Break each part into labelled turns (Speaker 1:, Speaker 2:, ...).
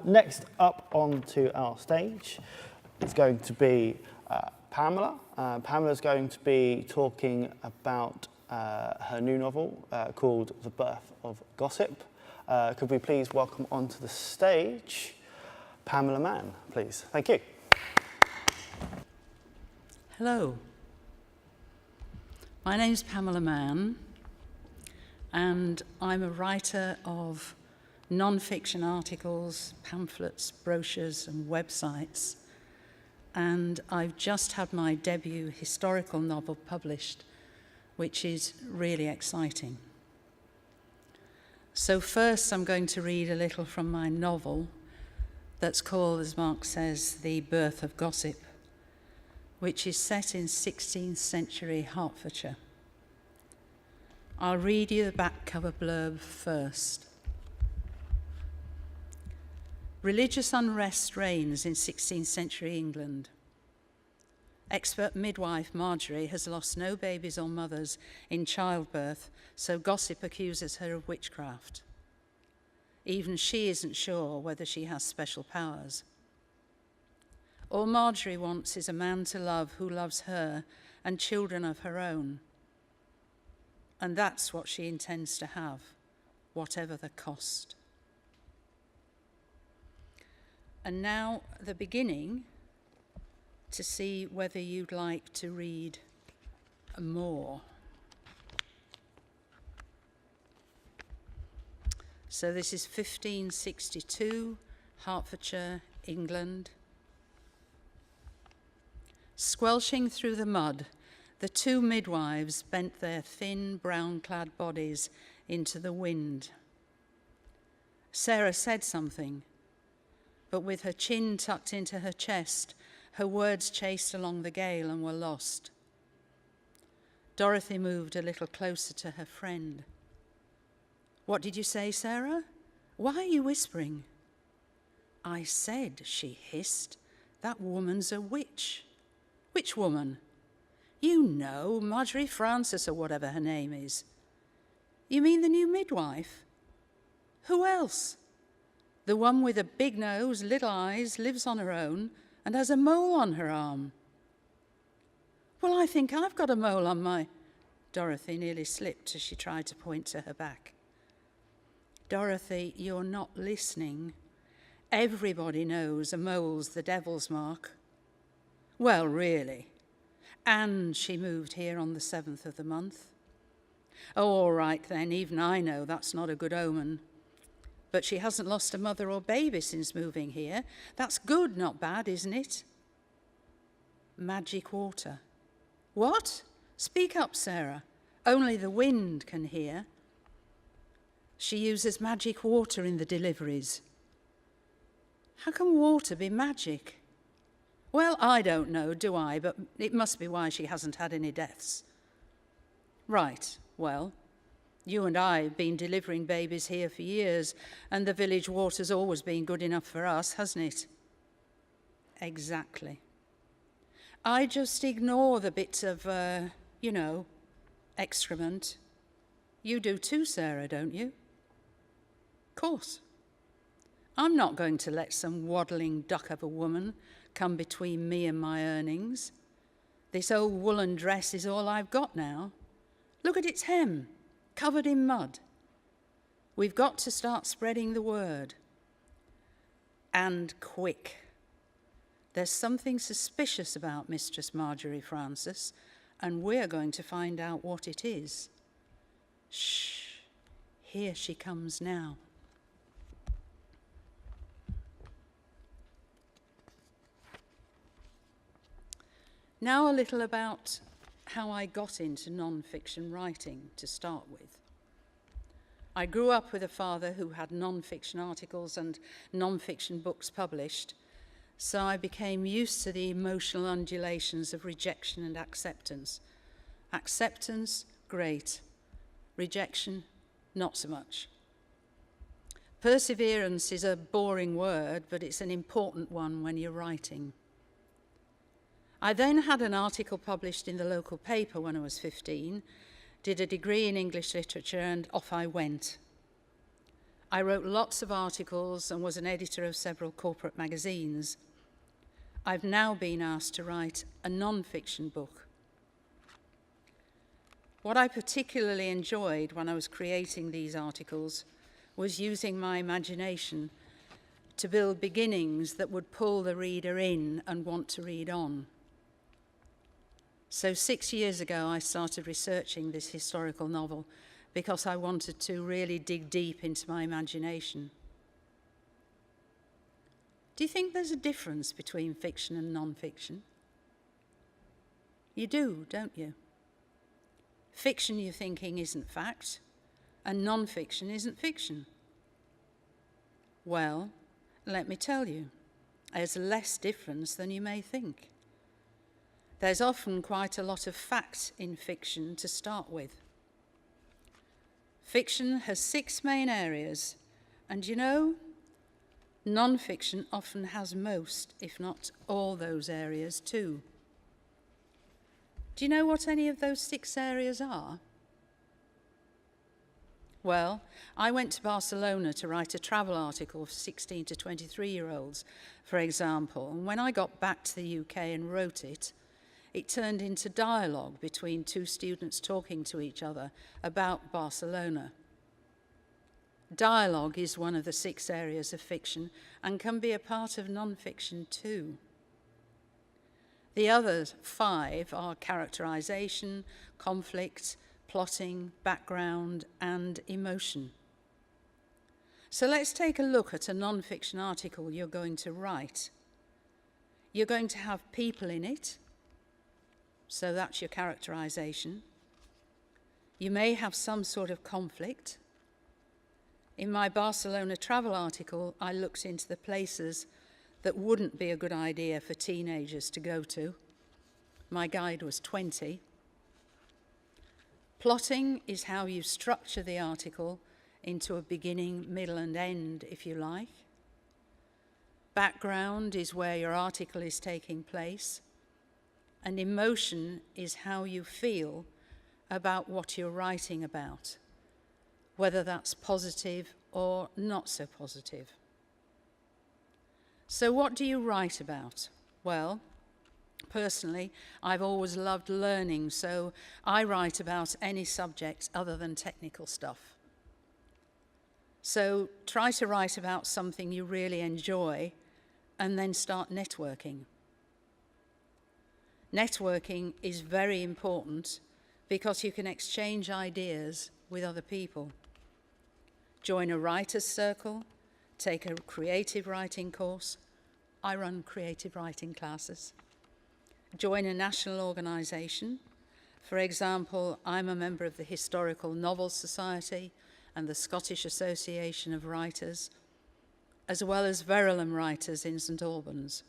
Speaker 1: Next up onto our stage is going to be Pamela. Pamela's going to be talking about her new novel called The Birth of Gossip. Could we please welcome onto the stage Pamela Mann, please? Thank you.
Speaker 2: Hello. My name's Pamela Mann, and I'm a writer of non-fiction articles, pamphlets, brochures and websites, and I've just had my debut historical novel published, which is really exciting. So first I'm going to read a little from my novel that's called, as Mark says, The Birth of Gossip, which is set in 16th century Hertfordshire. I'll read you the back cover blurb first. Religious unrest reigns in 16th century England. Expert midwife Marjorie has lost no babies or mothers in childbirth, so gossip accuses her of witchcraft. Even she isn't sure whether she has special powers. All Marjorie wants is a man to love who loves her and children of her own. And that's what she intends to have, whatever the cost. And now the beginning, to see whether you'd like to read more. So this is 1562, Hertfordshire, England. Squelching through the mud, the two midwives bent their thin, brown-clad bodies into the wind. Sarah said something, but with her chin tucked into her chest, her words chased along the gale and were lost. Dorothy moved a little closer to her friend. "What did you say, Sarah? Why are you whispering?" "I said," she hissed, "that woman's a witch." "Which woman?" "You know, Marjorie Francis or whatever her name is." "You mean the new midwife?" "Who else?" "The one with a big nose, little eyes, lives on her own, and has a mole on her arm." "Well, I think I've got a mole on my—" Dorothy nearly slipped as she tried to point to her back. "Dorothy, you're not listening. Everybody knows a mole's the devil's mark." "Well, really. And she moved here on the 7th of the month." "Oh, all right then, even I know that's not a good omen. But she hasn't lost a mother or baby since moving here. That's good, not bad, isn't it?" "Magic water." "What? Speak up, Sarah. Only the wind can hear." "She uses magic water in the deliveries." "How can water be magic?" "Well, I don't know, do I? But it must be why she hasn't had any deaths." "Right, well, you and I have been delivering babies here for years, and the village water's always been good enough for us, hasn't it?" "Exactly. I just ignore the bits of, excrement. You do too, Sarah, don't you?" "Course. I'm not going to let some waddling duck of a woman come between me and my earnings. This old woolen dress is all I've got now. Look at its hem, covered in mud. We've got to start spreading the word. And quick. There's something suspicious about Mistress Marjorie Francis, and we're going to find out what it is. Shh, here she comes now." Now a little about how I got into non-fiction writing to start with. I grew up with a father who had non-fiction articles and non-fiction books published, so I became used to the emotional undulations of rejection and acceptance. Acceptance, great. Rejection, not so much. Perseverance is a boring word, but it's an important one when you're writing. I then had an article published in the local paper when I was 15, did a degree in English literature, and off I went. I wrote lots of articles and was an editor of several corporate magazines. I've now been asked to write a non-fiction book. What I particularly enjoyed when I was creating these articles was using my imagination to build beginnings that would pull the reader in and want to read on. So 6 years ago, I started researching this historical novel because I wanted to really dig deep into my imagination. Do you think there's a difference between fiction and non-fiction? You do, don't you? Fiction, you're thinking, isn't fact, and non-fiction isn't fiction. Well, let me tell you, there's less difference than you may think. There's often quite a lot of fact in fiction to start with. Fiction has 6 main areas, and you know, non-fiction often has most, if not all, those areas too. Do you know what any of those 6 areas are? Well, I went to Barcelona to write a travel article for 16 to 23-year-olds, for example, and when I got back to the UK and wrote it, it turned into dialogue between 2 students talking to each other about Barcelona. Dialogue is one of the 6 areas of fiction and can be a part of non-fiction too. The other 5 are characterization, conflict, plotting, background, and emotion. So let's take a look at a non-fiction article you're going to write. You're going to have people in it, so that's your characterization. You may have some sort of conflict. In my Barcelona travel article, I looked into the places that wouldn't be a good idea for teenagers to go to. My guide was 20. Plotting is how you structure the article into a beginning, middle, and end, if you like. Background is where your article is taking place. And emotion is how you feel about what you're writing about, whether that's positive or not so positive. So what do you write about? Well, personally, I've always loved learning, so I write about any subject other than technical stuff. So try to write about something you really enjoy and then start networking. Networking is very important because you can exchange ideas with other people. Join a writer's circle, take a creative writing course. I run creative writing classes. Join a national organisation. For example, I'm a member of the Historical Novels Society and the Scottish Association of Writers, as well as Verulam Writers in St Albans.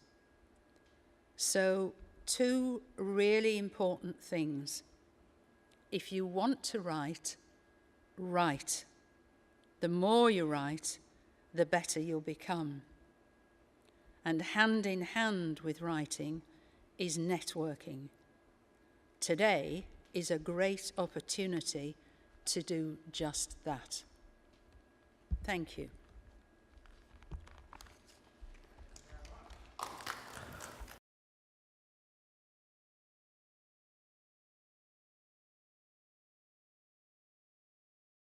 Speaker 2: So, 2 really important things. If you want to write, write. The more you write, the better you'll become. And hand in hand with writing is networking. Today is a great opportunity to do just that. Thank you.